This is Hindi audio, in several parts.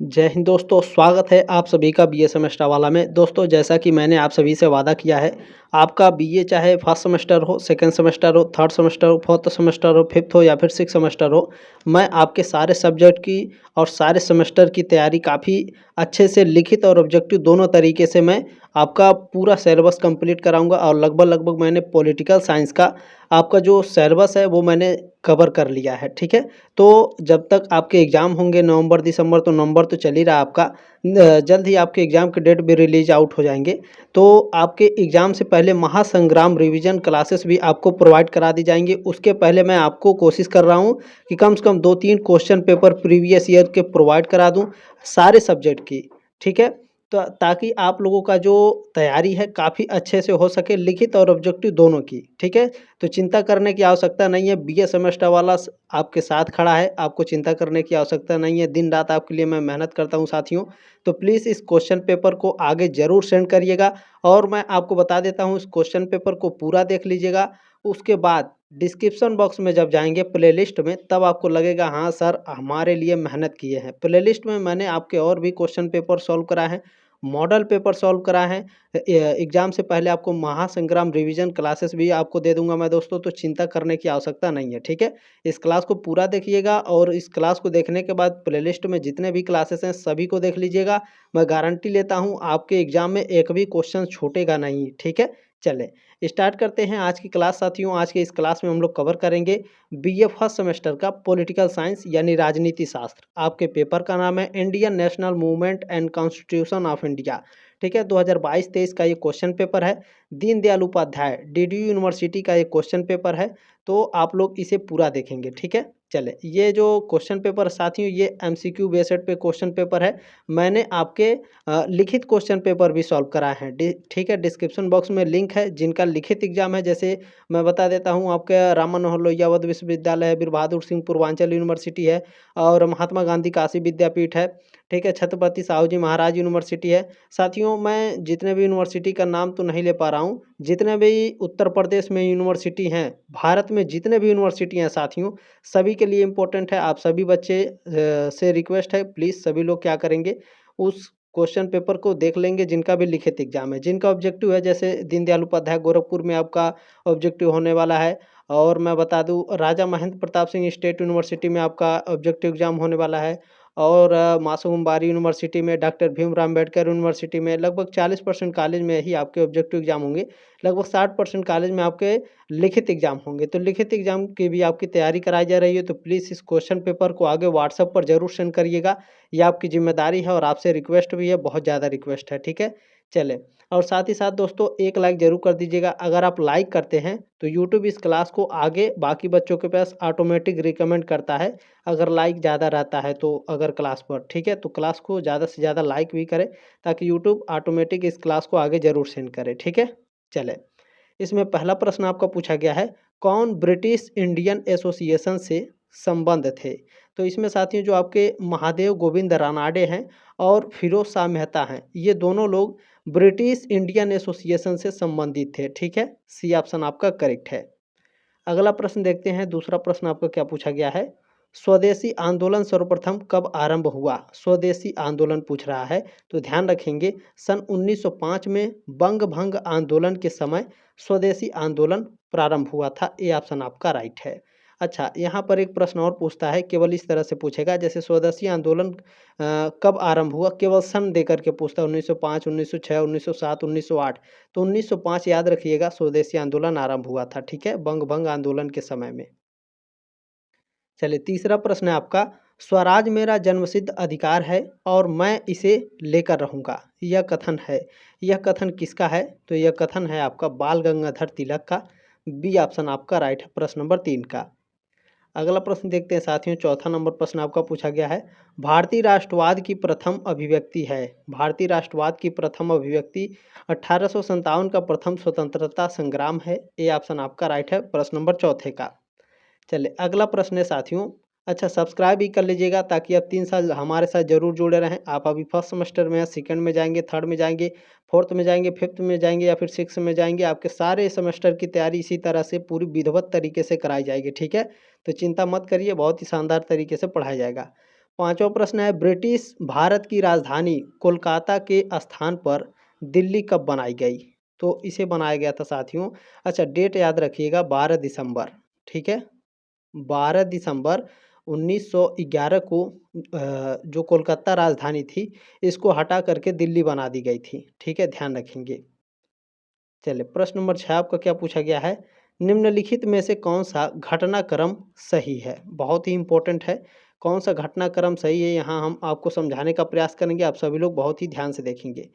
जय हिंद दोस्तों, स्वागत है आप सभी का बीए सेमेस्टर वाला में। दोस्तों, जैसा कि मैंने आप सभी से वादा किया है, आपका बीए चाहे फर्स्ट सेमेस्टर हो, सेकंड सेमेस्टर हो, थर्ड सेमेस्टर हो, फोर्थ सेमेस्टर हो, फिफ्थ हो या फिर सिक्स सेमेस्टर हो, मैं आपके सारे सब्जेक्ट की और सारे सेमेस्टर की तैयारी काफ़ी अच्छे से लिखित और ऑब्जेक्टिव दोनों तरीके से मैं आपका पूरा सिलेबस कंप्लीट कराऊंगा। और लगभग मैंने पॉलिटिकल साइंस का आपका जो सिलेबस है वो मैंने कवर कर लिया है। ठीक है, तो जब तक आपके एग्ज़ाम होंगे नवंबर दिसंबर, तो नवंबर तो चल ही रहा है आपका, जल्द ही आपके एग्ज़ाम के डेट भी रिलीज आउट हो जाएंगे। तो आपके एग्ज़ाम से पहले महासंग्राम रिवीजन क्लासेस भी आपको प्रोवाइड करा दी जाएंगी। उसके पहले मैं आपको कोशिश कर रहा हूँ कि कम से कम 2-3 क्वेश्चन पेपर प्रीवियस ईयर के प्रोवाइड करा दूँ सारे सब्जेक्ट की। ठीक है, तो ताकि आप लोगों का जो तैयारी है काफ़ी अच्छे से हो सके, लिखित और ऑब्जेक्टिव दोनों की। ठीक है, तो चिंता करने की आवश्यकता नहीं है, बीए सेमेस्टर वाला आपके साथ खड़ा है, आपको चिंता करने की आवश्यकता नहीं है। दिन रात आपके लिए मैं मेहनत करता हूँ साथियों। तो प्लीज़ इस क्वेश्चन पेपर को आगे ज़रूर सेंड करिएगा। और मैं आपको बता देता हूँ, इस क्वेश्चन पेपर को पूरा देख लीजिएगा। उसके बाद डिस्क्रिप्शन बॉक्स में जब जाएंगे प्लेलिस्ट में, तब आपको लगेगा हाँ सर हमारे लिए मेहनत किए हैं। प्लेलिस्ट में मैंने आपके और भी क्वेश्चन पेपर सॉल्व कराए हैं, मॉडल पेपर सॉल्व करा है। एग्ज़ाम से पहले आपको महासंग्राम रिवीजन क्लासेस भी आपको दे दूंगा मैं दोस्तों, तो चिंता करने की आवश्यकता नहीं है। ठीक है, इस क्लास को पूरा देखिएगा और इस क्लास को देखने के बाद प्लेलिस्ट में जितने भी क्लासेस हैं सभी को देख लीजिएगा। मैं गारंटी लेता हूँ आपके एग्ज़ाम में एक भी क्वेश्चन छूटेगा नहीं। ठीक है, चलें स्टार्ट करते हैं आज की क्लास साथियों। आज के इस क्लास में हम लोग कवर करेंगे बीए फर्स्ट सेमेस्टर का पॉलिटिकल साइंस यानी राजनीति शास्त्र। आपके पेपर का नाम है Indian national movement and constitution of India. ठीक है, 2022-23 का ये क्वेश्चन पेपर है। दीनदयाल उपाध्याय डीडीयू यूनिवर्सिटी का ये क्वेश्चन पेपर है। तो आप लोग इसे पूरा देखेंगे। ठीक है, चले ये जो क्वेश्चन पेपर साथियों, ये एमसीक्यू बेस्ड पे क्वेश्चन पेपर है। मैंने आपके लिखित क्वेश्चन पेपर भी सॉल्व कराए हैं। ठीक है, डिस्क्रिप्शन बॉक्स में लिंक है जिनका लिखित एग्जाम है। जैसे मैं बता देता हूँ, आपका राम मनोहर लोहिया अवध विश्वविद्यालय है, वीर बहादुर सिंह पूर्वांचल यूनिवर्सिटी है, और महात्मा गांधी काशी विद्यापीठ है। ठीक है, छत्रपति साहू जी महाराज यूनिवर्सिटी है। साथियों, मैं जितने भी यूनिवर्सिटी का नाम तो नहीं ले पा रहा हूँ, जितने भी उत्तर प्रदेश में यूनिवर्सिटी हैं, भारत में जितने भी यूनिवर्सिटी हैं साथियों, सभी के लिए इम्पोर्टेंट है। आप सभी बच्चे से रिक्वेस्ट है, प्लीज़ सभी लोग क्या करेंगे, उस क्वेश्चन पेपर को देख लेंगे जिनका भी लिखित एग्जाम है, जिनका ऑब्जेक्टिव है। जैसे दीनदयाल उपाध्याय गोरखपुर में आपका ऑब्जेक्टिव होने वाला है। और मैं बता दूं, राजा महेंद्र प्रताप सिंह स्टेट यूनिवर्सिटी में आपका ऑब्जेक्टिव एग्जाम होने वाला है। और मासूम बारी यूनिवर्सिटी में, डॉक्टर भीमराव अम्बेडकर यूनिवर्सिटी में लगभग 40% कॉलेज में ही आपके ऑब्जेक्टिव एग्जाम होंगे। लगभग 60% कॉलेज में आपके लिखित एग्जाम होंगे। तो लिखित एग्जाम की भी आपकी तैयारी कराई जा रही है। तो प्लीज़ इस क्वेश्चन पेपर को आगे व्हाट्सएप पर जरूर सेंड करिएगा, ये आपकी जिम्मेदारी है और आपसे रिक्वेस्ट भी है, बहुत ज़्यादा रिक्वेस्ट है। ठीक है, चले। और साथ ही साथ दोस्तों, एक लाइक ज़रूर कर दीजिएगा। अगर आप लाइक करते हैं तो यूट्यूब इस क्लास को आगे बाकी बच्चों के पास ऑटोमेटिक रिकमेंड करता है, अगर लाइक ज़्यादा रहता है तो, अगर क्लास पर। ठीक है, तो क्लास को ज़्यादा से ज़्यादा लाइक भी करें ताकि यूट्यूब ऑटोमेटिक इस क्लास को आगे ज़रूर सेंड करे। ठीक है, चले। इसमें पहला प्रश्न आपका पूछा गया है, कौन ब्रिटिश इंडियन एसोसिएशन से संबंध थे। तो इसमें साथियों, जो आपके महादेव गोविंद रानाडे हैं और फिरोज शाह मेहता हैं, ये दोनों लोग ब्रिटिश इंडियन एसोसिएशन से संबंधित थे। ठीक है, सी ऑप्शन आपका करेक्ट है। अगला प्रश्न देखते हैं। दूसरा प्रश्न आपका क्या पूछा गया है, स्वदेशी आंदोलन सर्वप्रथम कब आरंभ हुआ। स्वदेशी आंदोलन पूछ रहा है, तो ध्यान रखेंगे सन 1905 में बंग भंग आंदोलन के समय स्वदेशी आंदोलन प्रारंभ हुआ था। ये ऑप्शन आपका राइट है। अच्छा, यहाँ पर एक प्रश्न और पूछता है, केवल इस तरह से पूछेगा जैसे स्वदेशी आंदोलन कब आरंभ हुआ, केवल सन देकर के पूछता है, 1905, 1906, 1907, 1908। तो 1905 याद रखिएगा, स्वदेशी आंदोलन आरंभ हुआ था। ठीक है, बंग भंग आंदोलन के समय में। चलिए, तीसरा प्रश्न है आपका, स्वराज मेरा जन्मसिद्ध अधिकार है और मैं इसे लेकर रहूंगा, यह कथन है, यह कथन किसका है। तो यह कथन है आपका बाल गंगाधर तिलक का। बी ऑप्शन आपका राइट है, प्रश्न नंबर 3 का। अगला प्रश्न देखते हैं साथियों। चौथा नंबर प्रश्न आपका पूछा गया है, भारतीय राष्ट्रवाद की प्रथम अभिव्यक्ति है। भारतीय राष्ट्रवाद की प्रथम अभिव्यक्ति 1857 का प्रथम स्वतंत्रता संग्राम है। ए ऑप्शन आपका राइट है, प्रश्न नंबर चौथे का। चलिए, अगला प्रश्न है साथियों। अच्छा, सब्सक्राइब भी कर लीजिएगा ताकि आप 3 साल हमारे साथ जरूर जुड़े रहें। आप अभी फर्स्ट सेमेस्टर में हैं, सेकंड में जाएंगे, थर्ड में जाएंगे, फोर्थ में जाएंगे, फिफ्थ में जाएंगे या फिर सिक्स में जाएंगे, आपके सारे सेमेस्टर की तैयारी इसी तरह से पूरी विधिवत तरीके से कराई जाएगी। ठीक है, तो चिंता मत करिए, बहुत ही शानदार तरीके से पढ़ाया जाएगा। पांचवा प्रश्न है, ब्रिटिश भारत की राजधानी कोलकाता के स्थान पर दिल्ली कब बनाई गई? तो इसे बनाया गया था साथियों, अच्छा डेट याद रखिएगा, 12 दिसंबर, ठीक है, 12 दिसंबर 1911 को जो कोलकाता राजधानी थी इसको हटा करके दिल्ली बना दी गई थी, ठीक है, ध्यान रखेंगे। चलिए प्रश्न नंबर 6 आपका क्या पूछा गया है, निम्नलिखित में से कौन सा घटनाक्रम सही है? बहुत ही इंपॉर्टेंट है, कौन सा घटनाक्रम सही है यहाँ हम आपको समझाने का प्रयास करेंगे, आप सभी लोग बहुत ही ध्यान से देखेंगे।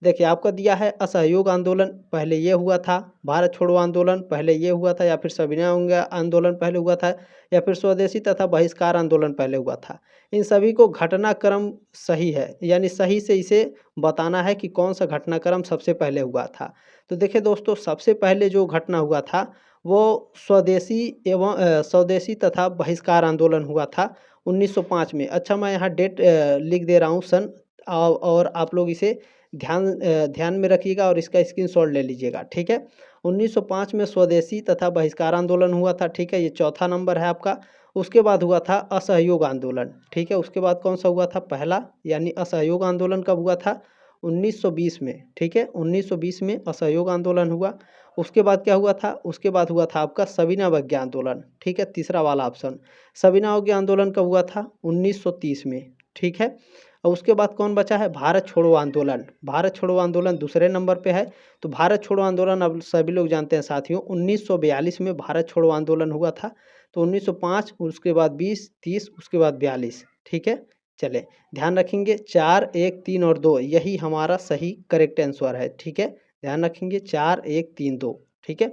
देखिए आपका दिया है असहयोग आंदोलन पहले ये हुआ था, भारत छोड़ो आंदोलन पहले ये हुआ था, या फिर सविनय आंदोलन पहले हुआ था, या फिर स्वदेशी तथा बहिष्कार आंदोलन पहले हुआ था। इन सभी को घटनाक्रम सही है, यानी सही से इसे बताना है कि कौन सा घटनाक्रम सबसे पहले हुआ था। तो देखिए दोस्तों, सबसे पहले जो घटना हुआ था वो स्वदेशी तथा बहिष्कार आंदोलन हुआ था 1905 में। अच्छा मैं यहाँ डेट लिख दे रहा हूँ सन, और आप लोग इसे ध्यान में रखिएगा और इसका स्क्रीनशॉट ले लीजिएगा, ठीक है। 1905 में स्वदेशी तथा बहिष्कार आंदोलन हुआ था, ठीक है, ये चौथा नंबर है आपका। उसके बाद हुआ था असहयोग आंदोलन, ठीक है। उसके बाद कौन सा हुआ था, पहला, यानी असहयोग आंदोलन कब हुआ था, 1920 में, ठीक है, 1920 में असहयोग आंदोलन हुआ। उसके बाद क्या हुआ था, उसके बाद हुआ था आपका सविनय अवज्ञा आंदोलन, ठीक है, तीसरा वाला ऑप्शन। सविनय अवज्ञा आंदोलन कब हुआ था, 1930 में, ठीक है। और उसके बाद कौन बचा है, भारत छोड़ो आंदोलन। भारत छोड़ो आंदोलन दूसरे नंबर पे है। तो भारत छोड़ो आंदोलन अब सभी लोग जानते हैं साथियों, 1942 में भारत छोड़ो आंदोलन हुआ था। तो 1905, उसके बाद 20, 30, उसके बाद 42, ठीक है। चले ध्यान रखेंगे 4, 1, 3 और 2 यही हमारा सही करेक्ट आंसर है, ठीक है। ध्यान रखेंगे 4, 1, 3, 2, ठीक है।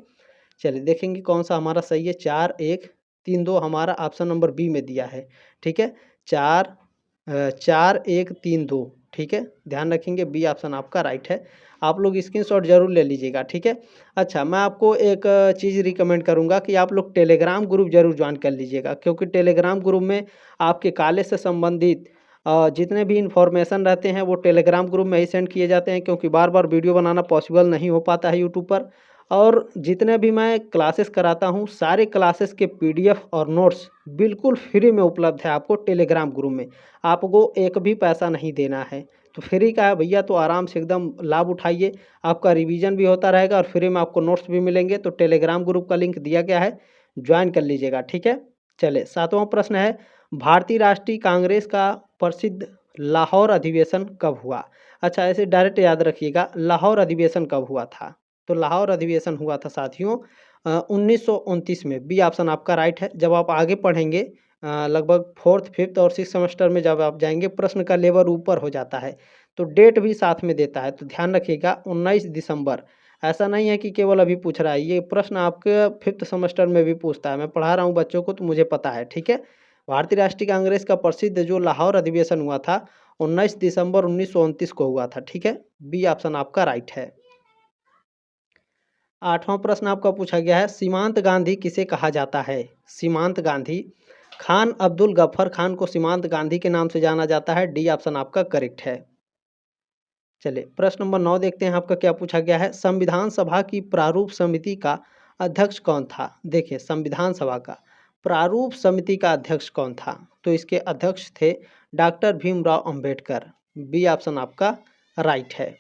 चलिए देखेंगे कौन सा हमारा सही है, 4, 1, 3, 2 हमारा ऑप्शन नंबर बी में दिया है, ठीक है। 4, 1, 3, 2, ठीक है, ध्यान रखेंगे बी ऑप्शन आपका राइट है। आप लोग स्क्रीनशॉट जरूर ले लीजिएगा, ठीक है। अच्छा मैं आपको एक चीज़ रिकमेंड करूंगा कि आप लोग टेलीग्राम ग्रुप जरूर ज्वाइन कर लीजिएगा, क्योंकि टेलीग्राम ग्रुप में आपके कॉलेज से संबंधित जितने भी इन्फॉर्मेशन रहते हैं वो टेलीग्राम ग्रुप में ही सेंड किए जाते हैं, क्योंकि बार बार वीडियो बनाना पॉसिबल नहीं हो पाता है यूट्यूब पर। और जितने भी मैं क्लासेस कराता हूँ सारे क्लासेस के पीडीएफ और नोट्स बिल्कुल फ्री में उपलब्ध है आपको टेलीग्राम ग्रुप में, आपको एक भी पैसा नहीं देना है। तो फ्री का है भैया, तो आराम से एकदम लाभ उठाइए, आपका रिवीजन भी होता रहेगा और फ्री में आपको नोट्स भी मिलेंगे। तो टेलीग्राम ग्रुप का लिंक दिया गया है, ज्वाइन कर लीजिएगा, ठीक है। चले सातवां प्रश्न है, भारतीय राष्ट्रीय कांग्रेस का प्रसिद्ध लाहौर अधिवेशन कब हुआ? अच्छा ऐसे डायरेक्ट याद रखिएगा, लाहौर अधिवेशन कब हुआ था? तो लाहौर अधिवेशन हुआ था साथियों 1929 में, बी ऑप्शन आपका राइट है। जब आप आगे पढ़ेंगे लगभग फोर्थ, फिफ्थ और सिक्स सेमेस्टर में जब आप जाएंगे प्रश्न का लेवल ऊपर हो जाता है, तो डेट भी साथ में देता है, तो ध्यान रखिएगा 19 दिसंबर। ऐसा नहीं है कि केवल अभी पूछ रहा है, ये प्रश्न आपके फिफ्थ सेमेस्टर में भी पूछता है, मैं पढ़ा रहा हूँ बच्चों को तो मुझे पता है, ठीक है। भारतीय राष्ट्रीय कांग्रेस का प्रसिद्ध जो लाहौर अधिवेशन हुआ था 19 दिसंबर 1929 को हुआ था, ठीक है, बी ऑप्शन आपका राइट है। आठवां प्रश्न आपका पूछा गया है, सीमांत गांधी किसे कहा जाता है? सीमांत गांधी, खान अब्दुल गफ्फर खान को सीमांत गांधी के नाम से जाना जाता है, डी ऑप्शन आपका करेक्ट है। चलिए प्रश्न नंबर 9 देखते हैं आपका क्या पूछा गया है, संविधान सभा की प्रारूप समिति का अध्यक्ष कौन था? देखिए संविधान सभा का प्रारूप समिति का अध्यक्ष कौन था? तो इसके अध्यक्ष थे doctor Bhimrao Ambedkar, b option आपका राइट है।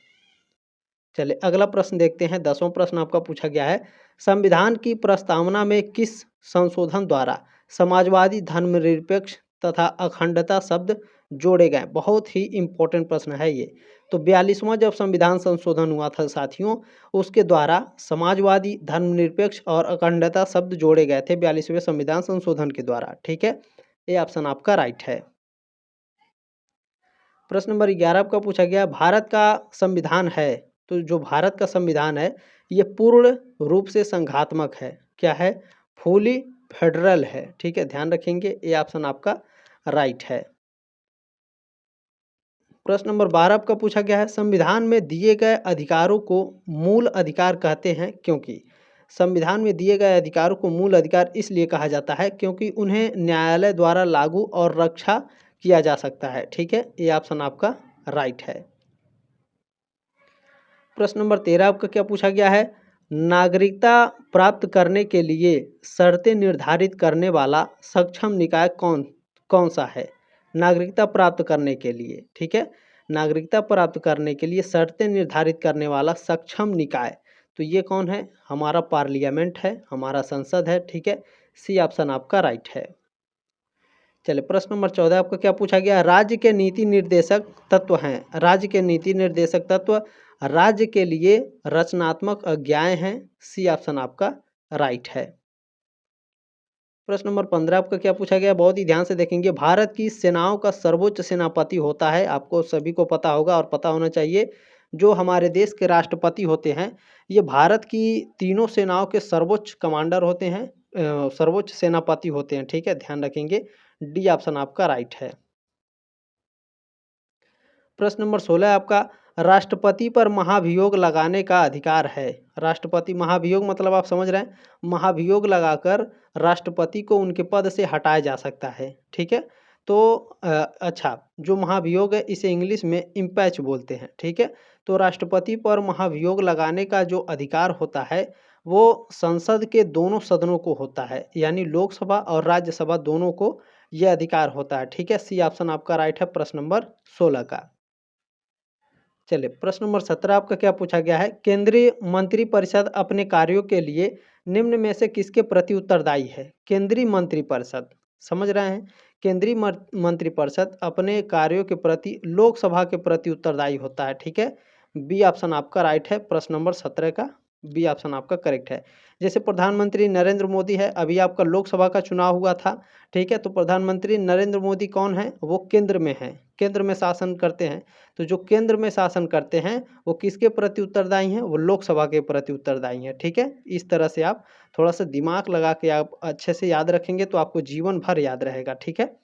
चलिए अगला प्रश्न देखते हैं, 10वां प्रश्न आपका पूछा गया है, संविधान की प्रस्तावना में किस संशोधन द्वारा समाजवादी, धर्मनिरपेक्ष तथा अखंडता शब्द जोड़े गए? बहुत ही इंपॉर्टेंट प्रश्न है ये। तो 42वां जब संविधान संशोधन हुआ था साथियों, उसके द्वारा समाजवादी, धर्मनिरपेक्ष और अखंडता शब्द जोड़े गए थे 42वें संविधान संशोधन के द्वारा, ठीक है, ये ऑप्शन आपका राइट है। प्रश्न नंबर 11 आपका पूछा गया, भारत का संविधान है, तो जो भारत का संविधान है ये पूर्ण रूप से संघात्मक है, क्या है, फुली फेडरल है, ठीक है, ध्यान रखेंगे ये ऑप्शन आपका राइट है। प्रश्न नंबर 12 आपका पूछा गया है, संविधान में दिए गए अधिकारों को मूल अधिकार कहते हैं क्योंकि? संविधान में दिए गए अधिकारों को मूल अधिकार इसलिए कहा जाता है क्योंकि उन्हें न्यायालय द्वारा लागू और रक्षा किया जा सकता है, ठीक है, ये ऑप्शन आपका राइट है। प्रश्न नंबर 13 आपका क्या पूछा गया है, नागरिकता प्राप्त करने के लिए शर्तें निर्धारित करने वाला सक्षम निकाय कौन कौन सा है? नागरिकता प्राप्त करने के लिए, ठीक है, नागरिकता प्राप्त करने के लिए शर्तें निर्धारित करने वाला सक्षम निकाय, तो ये कौन है? हमारा पार्लियामेंट है, हमारा संसद है, ठीक है। सी ऑप्शन आपका राइट है। चलिए प्रश्न नंबर 14 आपका क्या पूछा गया? राज्य के नीति निर्देशक तत्व हैं। राज्य के नीति निर्देशक तत्व राज्य के लिए रचनात्मक आज्ञाएं हैं। सी ऑप्शन आपका राइट है। प्रश्न नंबर 15 आपका क्या पूछा गया? बहुत ही ध्यान से देखेंगे। भारत की सेनाओं का सर्वोच्च सेनापति होता है, आपको सभी को पता होगा और पता होना चाहिए। जो हमारे देश के राष्ट्रपति होते हैं, ये भारत की तीनों सेनाओं के सर्वोच्च कमांडर होते हैं, सर्वोच्च सेनापति होते हैं, ठीक है, ध्यान रखेंगे। डी ऑप्शन आपका राइट है। प्रश्न नंबर 16 आपका, राष्ट्रपति पर महाभियोग लगाने का अधिकार है। राष्ट्रपति महाभियोग मतलब आप समझ रहे हैं, महाभियोग लगाकर राष्ट्रपति को उनके पद से हटाया जा सकता है, ठीक है। तो अच्छा, जो महाभियोग है इसे इंग्लिश में इम्पैच बोलते हैं, ठीक है। तो राष्ट्रपति पर महाभियोग लगाने का जो अधिकार होता है वो संसद के दोनों सदनों को होता है, यानी लोकसभा और राज्यसभा दोनों को यह अधिकार होता है, ठीक है। सी ऑप्शन आपका राइट है प्रश्न नंबर 16 का। चलिए प्रश्न नंबर 17 आपका क्या पूछा गया है? केंद्रीय मंत्रिपरिषद अपने कार्यों के लिए निम्न में से किसके प्रति उत्तरदायी है? केंद्रीय मंत्रिपरिषद, समझ रहे हैं, केंद्रीय मंत्रिपरिषद अपने कार्यों के प्रति लोकसभा के प्रति उत्तरदायी होता है, ठीक है। बी ऑप्शन आपका राइट है प्रश्न नंबर 17 का, बी ऑप्शन आपका करेक्ट है। जैसे प्रधानमंत्री नरेंद्र मोदी है, अभी आपका लोकसभा का चुनाव हुआ था, ठीक है, तो प्रधानमंत्री नरेंद्र मोदी कौन है? वो केंद्र में है, केंद्र में शासन करते हैं। तो जो केंद्र में शासन करते हैं वो किसके प्रति उत्तरदायी हैं? वो लोकसभा के प्रति उत्तरदायी हैं, ठीक है। इस तरह से आप थोड़ा सा दिमाग लगा के आप अच्छे से याद रखेंगे तो आपको जीवन भर याद रहेगा, ठीक है।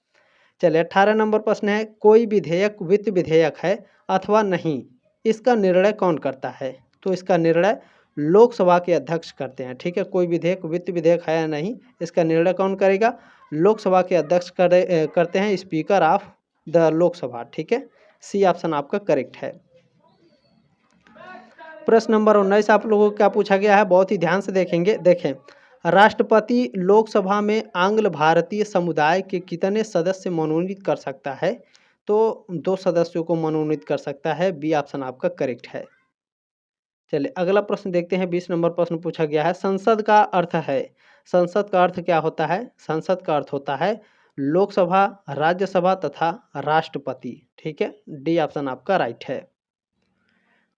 चलिए 18 नंबर प्रश्न है, कोई विधेयक वित्त विधेयक है अथवा नहीं, इसका निर्णय कौन करता है? तो इसका निर्णय लोकसभा के अध्यक्ष करते हैं, ठीक है। कोई विधेयक वित्त विधेयक है या नहीं, इसका निर्णय कौन करेगा? लोकसभा के अध्यक्ष करते हैं, स्पीकर ऑफ द लोकसभा, ठीक है। सी ऑप्शन आपका करेक्ट है। प्रश्न नंबर 19 आप लोगों को क्या पूछा गया है? बहुत ही ध्यान से देखेंगे। देखें, राष्ट्रपति लोकसभा में आंग्ल भारतीय समुदाय के कितने सदस्य मनोनीत कर सकता है? तो 2 सदस्यों को मनोनीत कर सकता है। बी ऑप्शन आपका करेक्ट है। चलिए अगला प्रश्न देखते हैं। 20 नंबर प्रश्न पूछा गया है, संसद का अर्थ है। संसद का अर्थ क्या होता है? संसद का अर्थ होता है लोकसभा, राज्यसभा तथा राष्ट्रपति, ठीक है। डी ऑप्शन आपका राइट है।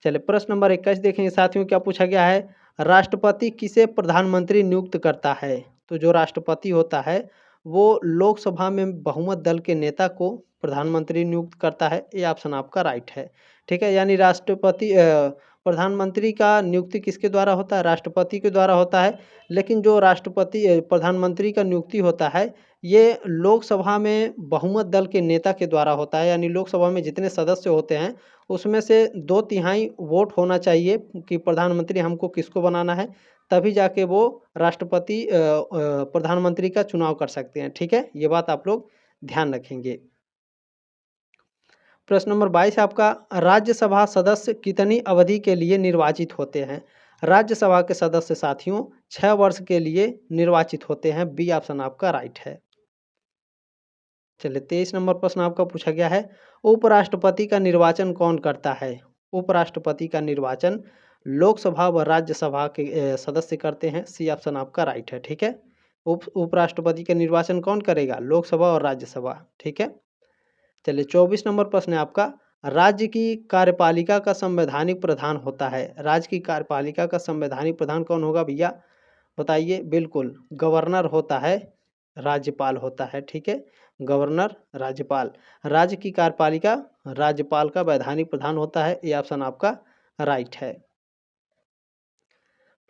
चलिए प्रश्न नंबर 21 देखेंगे साथियों, क्या पूछा गया है? राष्ट्रपति किसे प्रधानमंत्री नियुक्त करता है? तो जो राष्ट्रपति होता है वो लोकसभा में बहुमत दल के नेता को प्रधानमंत्री नियुक्त करता है। ये ऑप्शन आपका राइट है, ठीक है। यानी राष्ट्रपति प्रधानमंत्री का नियुक्ति किसके द्वारा होता है? राष्ट्रपति के द्वारा होता है। लेकिन जो राष्ट्रपति प्रधानमंत्री का नियुक्ति होता है ये लोकसभा में बहुमत दल के नेता के द्वारा होता है, यानी लोकसभा में जितने सदस्य होते हैं उसमें से 2/3 वोट होना चाहिए कि प्रधानमंत्री हमको किसको बनाना है, तभी जाके वो राष्ट्रपति प्रधानमंत्री का चुनाव कर सकते हैं, ठीक है। ये बात आप लोग ध्यान रखेंगे। प्रश्न नंबर 22 आपका, राज्यसभा सदस्य कितनी अवधि के लिए निर्वाचित होते हैं? राज्यसभा के सदस्य साथियों 6 वर्ष के लिए निर्वाचित होते हैं। बी ऑप्शन आपका राइट है। चलिए 23 नंबर प्रश्न आपका पूछा गया है, उपराष्ट्रपति का निर्वाचन कौन करता है? उपराष्ट्रपति का निर्वाचन लोकसभा व राज्यसभा के सदस्य करते हैं। सी ऑप्शन आपका राइट है, ठीक है। उपराष्ट्रपति का निर्वाचन कौन करेगा? लोकसभा और राज्यसभा, ठीक है। चलिए 24 नंबर प्रश्न है आपका, राज्य की कार्यपालिका का संवैधानिक प्रधान होता है। राज्य की कार्यपालिका का संवैधानिक प्रधान कौन होगा भैया? बताइए। बिल्कुल गवर्नर होता है, राज्यपाल होता है, ठीक है। गवर्नर, राज्यपाल। राज्य की कार्यपालिका राज्यपाल का वैधानिक प्रधान होता है। ये ऑप्शन आपका राइट है।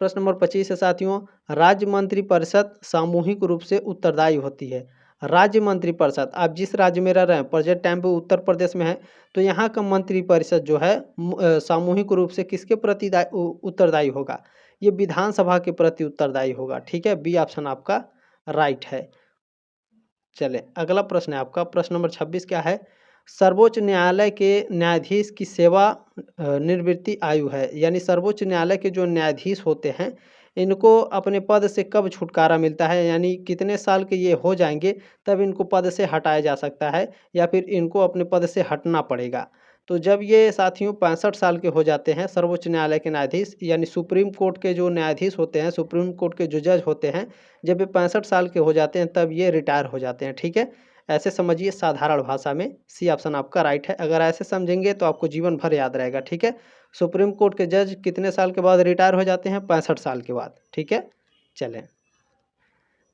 प्रश्न नंबर 25 है साथियों, राज्य मंत्रिपरिषद सामूहिक रूप से उत्तरदायी होती है। राज्य मंत्रिपरिषद, आप जिस राज्य में रह रहे हैं, प्रेजेंट टाइम पे उत्तर प्रदेश में है, तो यहाँ का मंत्रिपरिषद जो है सामूहिक रूप से किसके प्रति उत्तरदायी होगा? ये विधानसभा के प्रति उत्तरदायी होगा, ठीक है। बी ऑप्शन आपका राइट है। चले अगला प्रश्न है आपका, प्रश्न नंबर 26 क्या है? सर्वोच्च न्यायालय के न्यायाधीश की सेवा निवृत्ति आयु है, यानी सर्वोच्च न्यायालय के जो न्यायाधीश होते हैं इनको अपने पद से कब छुटकारा मिलता है, यानी कितने साल के ये हो जाएंगे तब इनको पद से हटाया जा सकता है या फिर इनको अपने पद से हटना पड़ेगा। तो जब ये साथियों 65 साल के हो जाते हैं, सर्वोच्च न्यायालय के न्यायाधीश यानी सुप्रीम कोर्ट के जो न्यायाधीश होते हैं, सुप्रीम कोर्ट के जो जज होते हैं, जब ये 65 साल के हो जाते हैं तब ये रिटायर हो जाते हैं। ठीक है, ऐसे समझिए साधारण भाषा में। सी ऑप्शन आपका राइट है। अगर ऐसे समझेंगे तो आपको जीवन भर याद रहेगा। ठीक है, सुप्रीम कोर्ट के जज कितने साल के बाद रिटायर हो जाते हैं? 65 साल के बाद। ठीक है, चलें।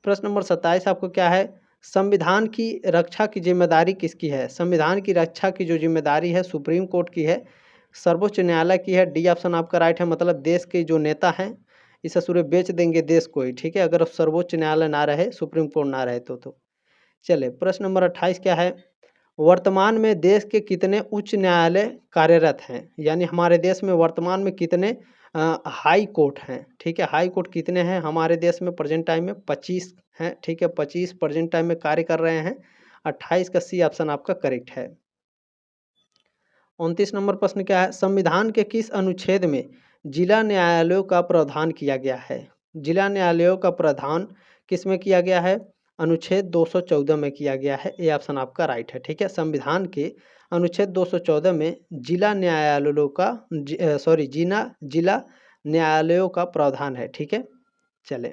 प्रश्न नंबर 27 आपको क्या है? संविधान की रक्षा की जिम्मेदारी किसकी है? संविधान की रक्षा की जो जिम्मेदारी है सुप्रीम कोर्ट की है, सर्वोच्च न्यायालय की है। डी ऑप्शन आपका राइट है। मतलब देश के जो नेता हैं इस सूर्य बेच देंगे देश को ही। ठीक है, अगर सर्वोच्च न्यायालय ना रहे, सुप्रीम कोर्ट ना रहे तो चले। प्रश्न नंबर 28 क्या है? वर्तमान में देश के कितने उच्च न्यायालय कार्यरत हैं? यानी हमारे देश में वर्तमान में कितने हाई कोर्ट हैं? ठीक है, हाई कोर्ट कितने हैं हमारे देश में प्रेजेंट टाइम में? 25 हैं। ठीक है, 25 प्रेजेंट टाइम में कार्य कर रहे हैं। 28 का सी ऑप्शन आपका करेक्ट है। 29 नंबर प्रश्न क्या है? संविधान के किस अनुच्छेद में जिला न्यायालयों का प्रावधान किया गया है? जिला न्यायालयों का प्रावधान किस में किया गया है? अनुच्छेद 214 में किया गया है। ये ऑप्शन आपका राइट है। ठीक है, संविधान के अनुच्छेद 214 में जिला न्यायालयों का जिला न्यायालयों का प्रावधान है। ठीक है, चले।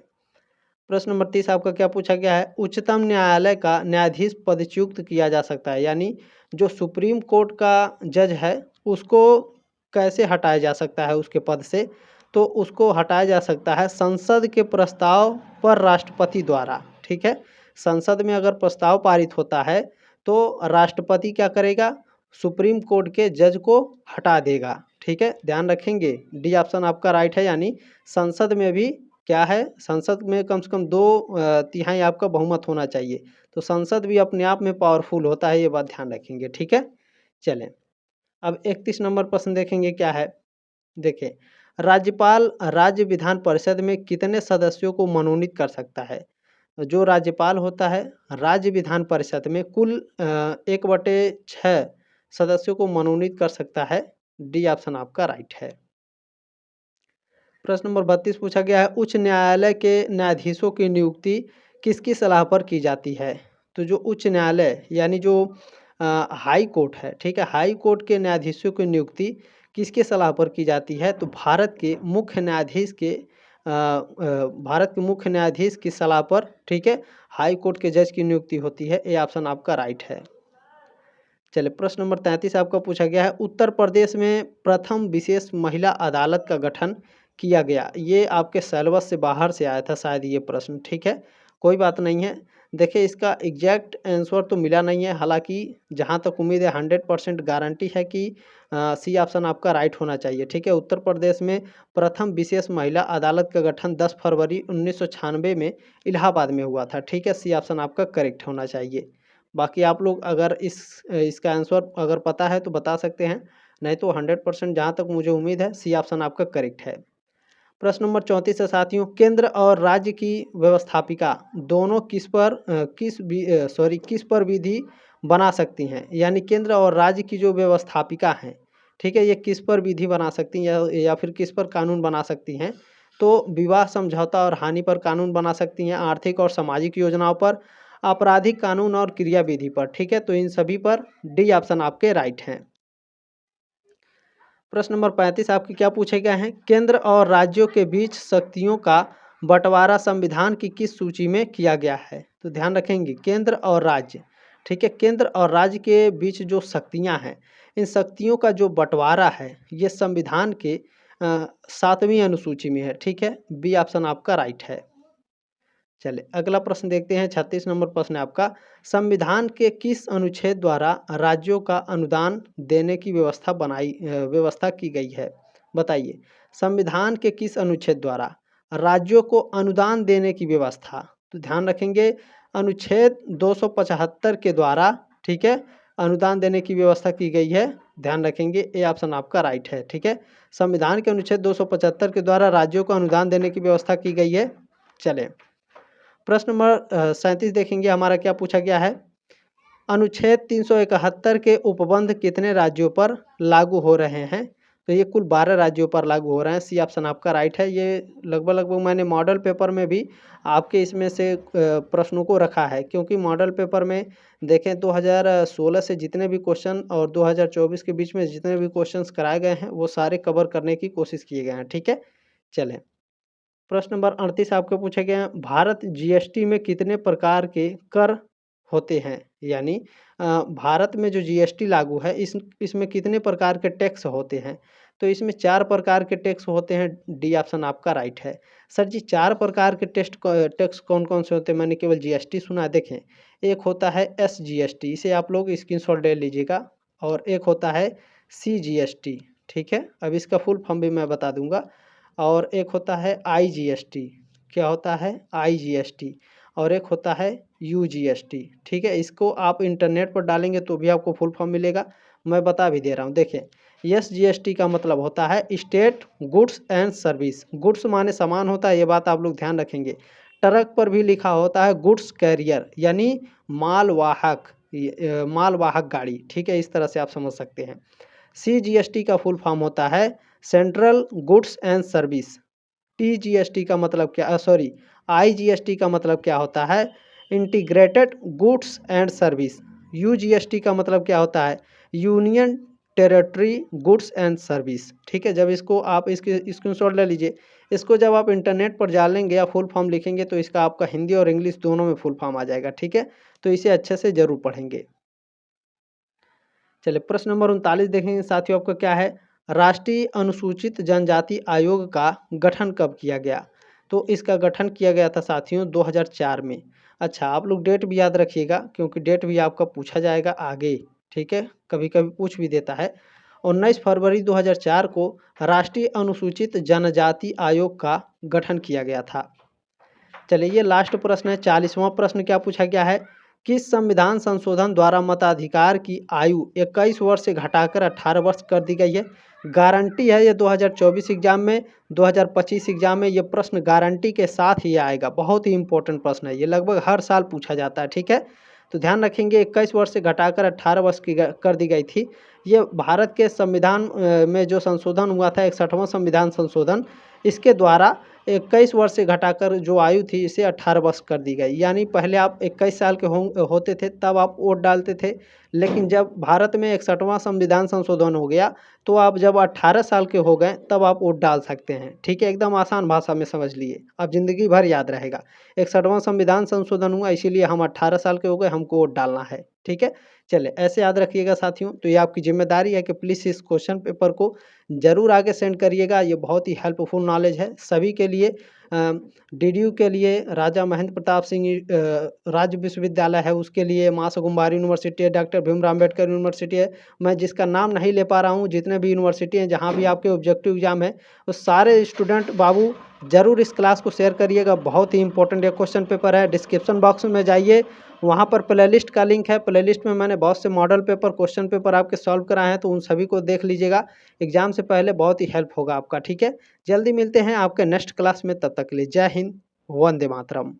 प्रश्न नंबर 30 आपका क्या पूछा गया है? उच्चतम न्यायालय का न्यायाधीश पदच्युत किया जा सकता है, यानी जो सुप्रीम कोर्ट का जज है उसको कैसे हटाया जा सकता है उसके पद से? तो उसको हटाया जा सकता है संसद के प्रस्ताव पर राष्ट्रपति द्वारा। ठीक है, संसद में अगर प्रस्ताव पारित होता है तो राष्ट्रपति क्या करेगा? सुप्रीम कोर्ट के जज को हटा देगा। ठीक है, ध्यान रखेंगे। डी ऑप्शन आपका राइट है, यानी संसद में भी क्या है? संसद में कम से कम 2/3 आपका बहुमत होना चाहिए। तो संसद भी अपने आप में पावरफुल होता है, ये बात ध्यान रखेंगे। ठीक है, चलें। अब 31 नंबर प्रश्न देखेंगे क्या है? देखिए, राज्यपाल राज्य विधान परिषद में कितने सदस्यों को मनोनीत कर सकता है? जो राज्यपाल होता है राज्य विधान परिषद में कुल 1/6 सदस्यों को मनोनीत कर सकता है। डी ऑप्शन आपका राइट है। प्रश्न नंबर 32 पूछा गया है, उच्च न्यायालय के न्यायाधीशों की नियुक्ति किसकी सलाह पर की जाती है? तो जो उच्च न्यायालय यानी जो हाई कोर्ट है, ठीक है, हाई कोर्ट के न्यायाधीशों की नियुक्ति किसके सलाह पर की जाती है? तो भारत के मुख्य न्यायाधीश की सलाह पर, ठीक है, हाई कोर्ट के जज की नियुक्ति होती है। ये ऑप्शन आपका राइट है। चलिए, प्रश्न नंबर 33 आपका पूछा गया है, उत्तर प्रदेश में प्रथम विशेष महिला अदालत का गठन किया गया। ये आपके सिलेबस से बाहर से आया था शायद ये प्रश्न। ठीक है, कोई बात नहीं है। देखिए, इसका एग्जैक्ट आंसर तो मिला नहीं है, हालांकि जहां तक उम्मीद है 100% गारंटी है कि सी ऑप्शन आपका राइट होना चाहिए। ठीक है, उत्तर प्रदेश में प्रथम विशेष महिला अदालत का गठन 10 फरवरी 1996 में इलाहाबाद में हुआ था। ठीक है, सी ऑप्शन आपका करेक्ट होना चाहिए। बाकी आप लोग अगर इसका आंसर अगर पता है तो बता सकते हैं, नहीं तो 100% जहाँ तक मुझे उम्मीद है सी ऑप्शन आपका करेक्ट है। प्रश्न नंबर 34 है साथियों, केंद्र और राज्य की व्यवस्थापिका दोनों किस पर विधि बना सकती हैं? यानी केंद्र और राज्य की जो व्यवस्थापिका हैं, ठीक है, ये किस पर विधि बना सकती हैं या फिर किस पर कानून बना सकती हैं? तो विवाह समझौता और हानि पर कानून बना सकती हैं, आर्थिक और सामाजिक योजनाओं पर, आपराधिक कानून और क्रिया विधि पर। ठीक है, तो इन सभी पर डी ऑप्शन आपके राइट हैं। प्रश्न नंबर 35 आपके क्या पूछे गए हैं? केंद्र और राज्यों के बीच शक्तियों का बंटवारा संविधान की किस सूची में किया गया है? तो ध्यान रखेंगे, केंद्र और राज्य, ठीक है, केंद्र और राज्य के बीच जो शक्तियां हैं, इन शक्तियों का जो बंटवारा है ये संविधान के 7वीं अनुसूची में है। ठीक है, बी ऑप्शन आपका राइट है। चलिए, अगला प्रश्न देखते हैं। 36 नंबर प्रश्न है आपका, संविधान के किस अनुच्छेद द्वारा राज्यों का अनुदान देने की व्यवस्था की गई है? बताइए, संविधान के किस अनुच्छेद द्वारा राज्यों को अनुदान देने की व्यवस्था? तो ध्यान रखेंगे, अनुच्छेद 275 के द्वारा, ठीक है, अनुदान देने की व्यवस्था की गई है। ध्यान रखेंगे, ए ऑप्शन आपका राइट है। ठीक है, संविधान के अनुच्छेद 275 के द्वारा राज्यों को अनुदान देने की व्यवस्था की गई है। चले, प्रश्न नंबर 37 देखेंगे, हमारा क्या पूछा गया है? अनुच्छेद 371 के उपबंध कितने राज्यों पर लागू हो रहे हैं? तो ये कुल 12 राज्यों पर लागू हो रहे हैं। सी ऑप्शन आपका राइट है। ये लगभग मैंने मॉडल पेपर में भी आपके इसमें से प्रश्नों को रखा है, क्योंकि मॉडल पेपर में देखें 2016 से जितने भी क्वेश्चन और 2024 के बीच में जितने भी क्वेश्चंस कराए गए हैं वो सारे कवर करने की कोशिश किए गए हैं। ठीक है, चलें। प्रश्न नंबर 38 आपको पूछा गया है, भारत जीएसटी में कितने प्रकार के कर होते हैं? यानी भारत में जो जीएसटी लागू है इसमें कितने प्रकार के टैक्स होते हैं? तो इसमें 4 प्रकार के टैक्स होते हैं। डी ऑप्शन आपका राइट है। सर जी 4 प्रकार के टैक्स कौन-कौन से होते हैं? मैंने केवल जीएसटी सुना है। देखें, एक होता है एसजीएसटी, इसे आप लोग स्क्रीनशॉट ले लीजिएगा, और एक होता है सीजीएसटी। ठीक है, अब इसका फुल फॉर्म भी मैं बता दूँगा। और एक होता है आईजीएसटी। क्या होता है? आईजीएसटी। और एक होता है यूजीएसटी। ठीक है, इसको आप इंटरनेट पर डालेंगे तो भी आपको फुल फॉर्म मिलेगा। मैं बता भी दे रहा हूँ। देखें, एसजीएसटी का मतलब होता है state goods and service. Goods माने सामान होता है, ये बात आप लोग ध्यान रखेंगे। ट्रक पर भी लिखा होता है गुड्स कैरियर, यानी मालवाहक, मालवाहक गाड़ी। ठीक है, इस तरह से आप समझ सकते हैं। सीजीएसटी का फुल फॉर्म होता है सेंट्रल गुड्स एंड सर्विस। टीजीएसटी का मतलब क्या, सॉरी, आईजीएसटी का मतलब क्या होता है? Integrated goods and service. यूजीएसटी का मतलब क्या होता है? Union territory goods and service. ठीक है, जब इसको आप इसके स्क्रीनशॉट ले लीजिए। इसको जब आप इंटरनेट पर डालेंगे या फुल फॉर्म लिखेंगे तो इसका आपका हिंदी और इंग्लिश दोनों में फुल फॉर्म आ जाएगा। ठीक है, तो इसे अच्छे से जरूर पढ़ेंगे। चलिए, प्रश्न नंबर 39 देखेंगे साथियों, आपका क्या है? राष्ट्रीय अनुसूचित जनजाति आयोग का गठन कब किया गया? तो इसका गठन किया गया था साथियों 2004 में। अच्छा, आप लोग डेट भी याद रखिएगा, क्योंकि डेट भी आपका पूछा जाएगा आगे। ठीक है, कभी कभी पूछ भी देता है। 19 फरवरी 2004 को राष्ट्रीय अनुसूचित जनजाति आयोग का गठन किया गया था। चलिए, ये लास्ट प्रश्न है। 40वां प्रश्न क्या पूछा गया है? किस संविधान संशोधन द्वारा मताधिकार की आयु 21 वर्ष से घटाकर 18 वर्ष कर दी गई है? गारंटी है ये 2024 एग्जाम में, 2025 एग्जाम में ये प्रश्न गारंटी के साथ ही आएगा। बहुत ही इंपॉर्टेंट प्रश्न है ये, लगभग हर साल पूछा जाता है। ठीक है, तो ध्यान रखेंगे, 21 वर्ष से घटाकर 18 वर्ष की कर दी गई थी। ये भारत के संविधान में जो संशोधन हुआ था, 61वां संविधान संशोधन, इसके द्वारा 21 वर्ष से घटाकर जो आयु थी इसे 18 वर्ष कर दी गई। यानी पहले आप 21 साल के होते थे तब आप वोट डालते थे, लेकिन जब भारत में 61वां संविधान संशोधन हो गया तो आप जब 18 साल के हो गए तब आप वोट डाल सकते हैं। ठीक है, एकदम आसान भाषा में समझ लिए, आप ज़िंदगी भर याद रहेगा। 61वां संविधान संशोधन हुआ, इसीलिए हम 18 साल के हो गए, हमको वोट डालना है। ठीक है, चलिए ऐसे याद रखिएगा साथियों। तो ये आपकी जिम्मेदारी है कि प्लीज़ इस क्वेश्चन पेपर को ज़रूर आगे सेंड करिएगा। ये बहुत ही हेल्पफुल नॉलेज है सभी के लिए। डीडीयू के लिए राजा महेंद्र प्रताप सिंह राज्य विश्वविद्यालय है, उसके लिए माँ सुकुमारी यूनिवर्सिटी है, डॉक्टर भीमराव अम्बेडकर यूनिवर्सिटी है। मैं जिसका नाम नहीं ले पा रहा हूँ, जितने भी यूनिवर्सिटी हैं जहाँ भी आपके ऑब्जेक्टिव एग्जाम है, उस सारे स्टूडेंट बाबू ज़रूर इस क्लास को शेयर करिएगा। बहुत ही इंपॉर्टेंट ये क्वेश्चन पेपर है। डिस्क्रिप्शन बॉक्स में जाइए, वहाँ पर प्लेलिस्ट का लिंक है। प्लेलिस्ट में मैंने बहुत से मॉडल पेपर, क्वेश्चन पेपर आपके सॉल्व कराए हैं, तो उन सभी को देख लीजिएगा। एग्जाम से पहले बहुत ही हेल्प होगा आपका। ठीक है, जल्दी मिलते हैं आपके नेक्स्ट क्लास में, तब तक के लिए जय हिंद, वंदे मातरम।